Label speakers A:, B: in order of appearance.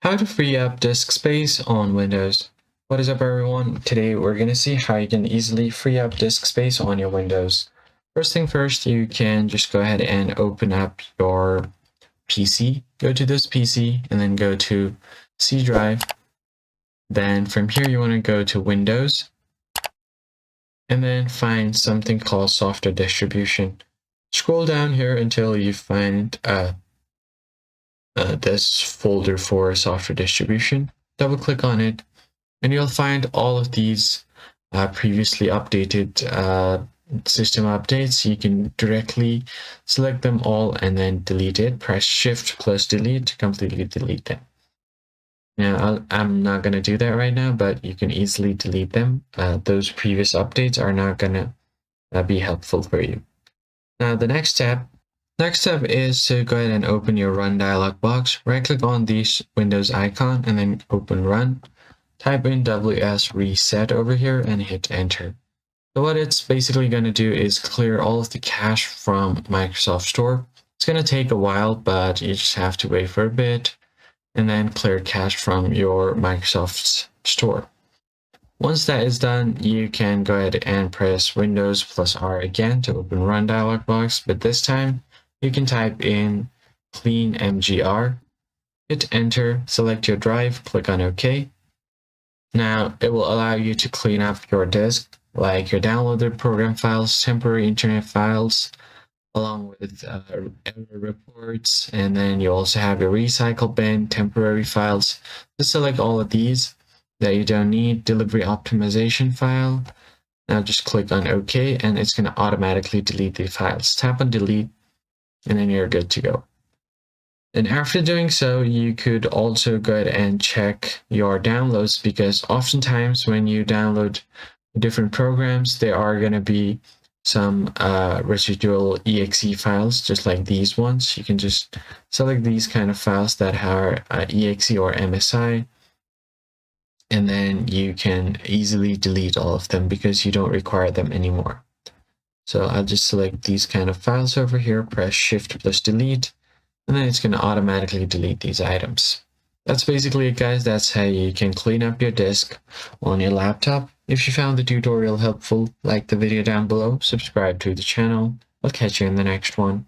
A: How to free up disk space on Windows. What is up everyone? Today we're going to see how you can easily free up disk space on your Windows. First thing first, you can just go ahead and open up your PC. Go to this PC and then go to C drive. Then from here you want to go to Windows and then find something called software distribution. Scroll down here until you find this folder for software distribution. Double click on it and you'll find all of these previously updated system updates. You can directly select them all and then delete it. Press Shift plus Delete to completely delete them. Now, I'm not going to do that right now, but you can easily delete them. Those previous updates are not going to be helpful for you. Now, the next step is to go ahead and open your Run dialog box. Right-click on the Windows icon and then open Run. Type in WS Reset over here and hit Enter. So what it's basically going to do is clear all of the cache from Microsoft Store. It's going to take a while, but you just have to wait for a bit and then clear cache from your Microsoft Store. Once that is done, you can go ahead and press Windows plus R again to open Run dialog box, but this time you can type in clean mgr, hit Enter, select your drive, click on OK. Now it will allow you to clean up your disk, like your downloaded program files, temporary internet files, along with error reports, and then you also have your recycle bin, temporary files. Just select all of these that you don't need, delivery optimization file. Now just click on OK and it's going to automatically delete the files. Tap on delete and then you're good to go. And after doing so, you could also go ahead and check your downloads, because oftentimes when you download different programs, there are going to be some residual exe files, just like these ones. You can just select these kind of files that are exe or MSI, and then you can easily delete all of them because you don't require them anymore. So I'll just select these kind of files over here, press Shift plus Delete, and then it's going to automatically delete these items. That's basically it, guys. That's how you can clean up your disk on your laptop. If you found the tutorial helpful, like the video down below, subscribe to the channel. I'll catch you in the next one.